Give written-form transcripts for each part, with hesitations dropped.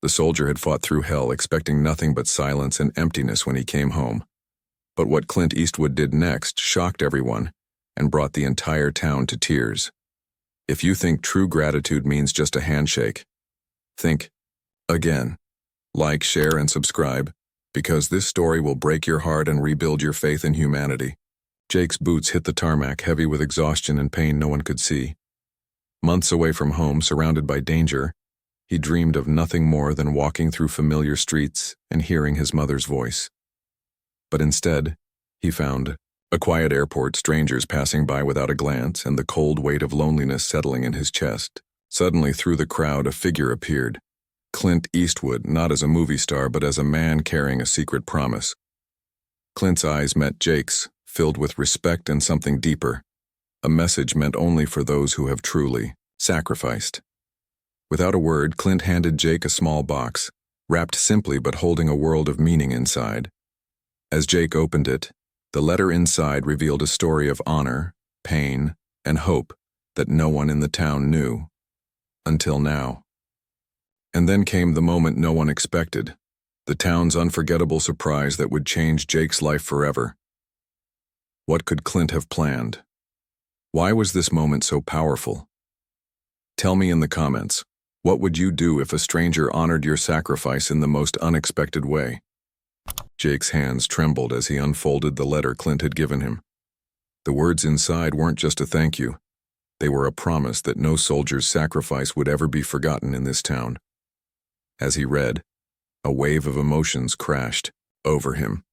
The soldier had fought through hell, expecting nothing but silence and emptiness when he came home. But what Clint Eastwood did next shocked everyone and brought the entire town to tears. If you think true gratitude means just a handshake, think again. Like, share, and subscribe, because this story will break your heart and rebuild your faith in humanity. Jake's boots hit the tarmac, heavy with exhaustion and pain no one could see. Months away from home, surrounded by danger, he dreamed of nothing more than walking through familiar streets and hearing his mother's voice. But instead, he found a quiet airport, strangers passing by without a glance, and the cold weight of loneliness settling in his chest. Suddenly, through the crowd, a figure appeared. Clint Eastwood, not as a movie star, but as a man carrying a secret promise. Clint's eyes met Jake's, filled with respect and something deeper. A message meant only for those who have truly sacrificed. Without a word, Clint handed Jake a small box, wrapped simply but holding a world of meaning inside. As Jake opened it, the letter inside revealed a story of honor, pain, and hope that no one in the town knew. Until now. And then came the moment no one expected, the town's unforgettable surprise that would change Jake's life forever. What could Clint have planned? Why was this moment so powerful? Tell me in the comments, what would you do if a stranger honored your sacrifice in the most unexpected way? Jake's hands trembled as he unfolded the letter Clint had given him. The words inside weren't just a thank you. They were a promise that no soldier's sacrifice would ever be forgotten in this town. As he read, a wave of emotions crashed over him.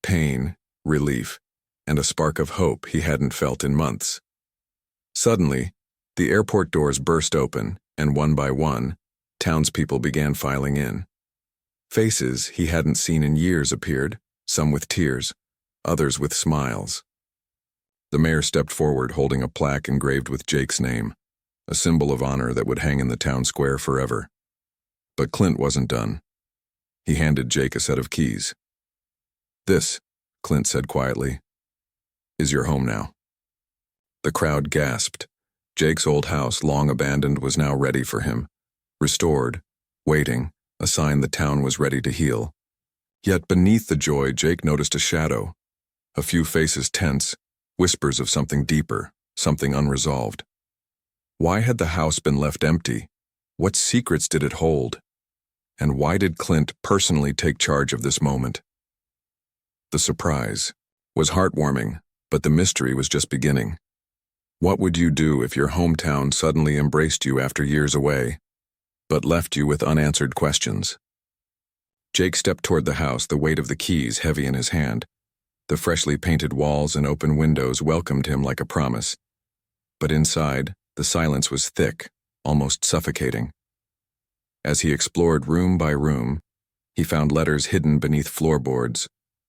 Pain, relief, and a spark of hope he hadn't felt in months. Suddenly, the airport doors burst open, and one by one, townspeople began filing in. Faces he hadn't seen in years appeared, some with tears, others with smiles. The mayor stepped forward holding a plaque engraved with Jake's name, a symbol of honor that would hang in the town square forever. But Clint wasn't done. He handed Jake a set of keys. "This," Clint said quietly, "is your home now." The crowd gasped. Jake's old house, long abandoned, was now ready for him. Restored, waiting, a sign the town was ready to heal. Yet beneath the joy, Jake noticed a shadow. A few faces tense, whispers of something deeper, something unresolved. Why had the house been left empty? What secrets did it hold? And why did Clint personally take charge of this moment? The surprise was heartwarming, but the mystery was just beginning. What would you do if your hometown suddenly embraced you after years away, but left you with unanswered questions? Jake stepped toward the house, the weight of the keys heavy in his hand. The freshly painted walls and open windows welcomed him like a promise. But inside, the silence was thick, almost suffocating. As he explored room by room, he found letters hidden beneath floorboards,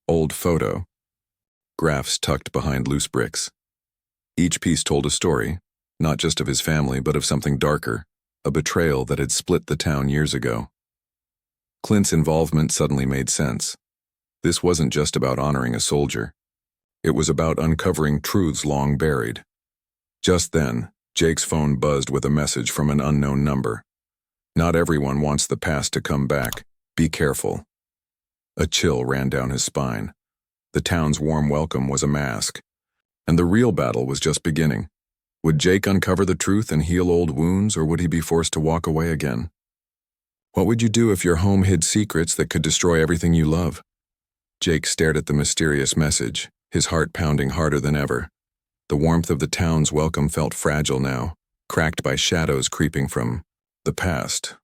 old photo, graphs tucked behind loose bricks. Each piece told a story, not just of his family, but of something darker, a betrayal that had split the town years ago. Clint's involvement suddenly made sense. This wasn't just about honoring a soldier. It was about uncovering truths long buried. Just then, Jake's phone buzzed with a message from an unknown number. "Not everyone wants the past to come back. Be careful." A chill ran down his spine. The town's warm welcome was a mask, and the real battle was just beginning. Would Jake uncover the truth and heal old wounds, or would he be forced to walk away again? What would you do if your home hid secrets that could destroy everything you love? Jake stared at the mysterious message, his heart pounding harder than ever. The warmth of the town's welcome felt fragile now, cracked by shadows creeping from the past.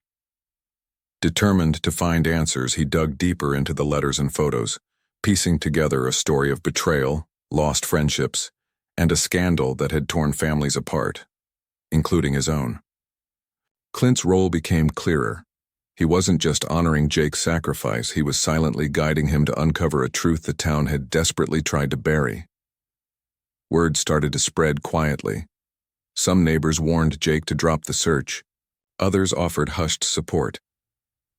Determined to find answers, he dug deeper into the letters and photos, piecing together a story of betrayal, lost friendships, and a scandal that had torn families apart, including his own. Clint's role became clearer. He wasn't just honoring Jake's sacrifice, he was silently guiding him to uncover a truth the town had desperately tried to bury. Word started to spread quietly. Some neighbors warned Jake to drop the search. Others offered hushed support.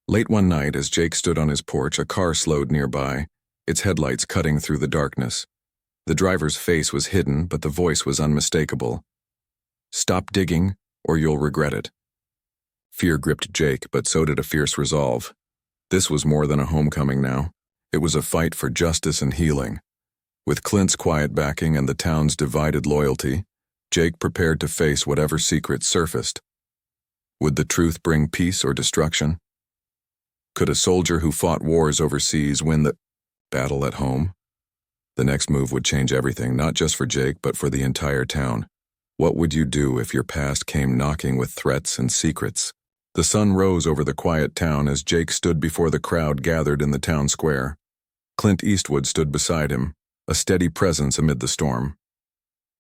Late one night, as Jake stood on his porch, a car slowed nearby, its headlights cutting through the darkness. The driver's face was hidden, but the voice was unmistakable. "Stop digging, or you'll regret it." Fear gripped Jake, but so did a fierce resolve. This was more than a homecoming now. It was a fight for justice and healing. With Clint's quiet backing and the town's divided loyalty, Jake prepared to face whatever secrets surfaced. Would the truth bring peace or destruction? Could a soldier who fought wars overseas win the battle at home? The next move would change everything, not just for Jake, but for the entire town. What would you do if your past came knocking with threats and secrets? The sun rose over the quiet town as Jake stood before the crowd gathered in the town square. Clint Eastwood stood beside him, a steady presence amid the storm.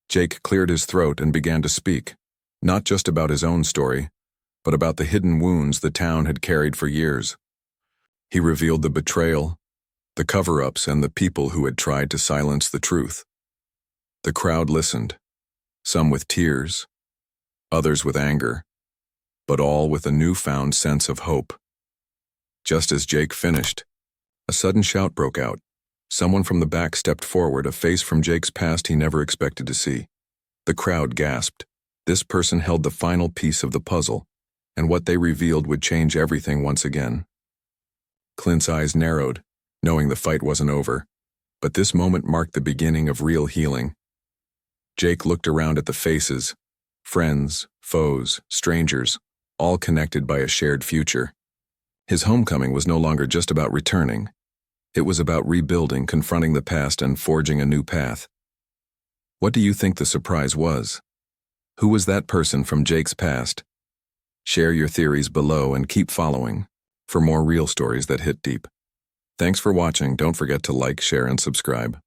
Jake cleared his throat and began to speak, not just about his own story, but about the hidden wounds the town had carried for years. He revealed the betrayal, the cover-ups, and the people who had tried to silence the truth. The crowd listened, some with tears, others with anger, but all with a newfound sense of hope. Just as Jake finished, a sudden shout broke out. Someone from the back stepped forward, a face from Jake's past he never expected to see. The crowd gasped. This person held the final piece of the puzzle, and what they revealed would change everything once again. Clint's eyes narrowed, knowing the fight wasn't over, but this moment marked the beginning of real healing. Jake looked around at the faces, friends, foes, strangers, all connected by a shared future. His homecoming was no longer just about returning. It was about rebuilding, confronting the past, and forging a new path. What do you think the surprise was? Who was that person from Jake's past? Share your theories below and keep following for more real stories that hit deep. Thanks for watching. Don't forget to like, share, and subscribe.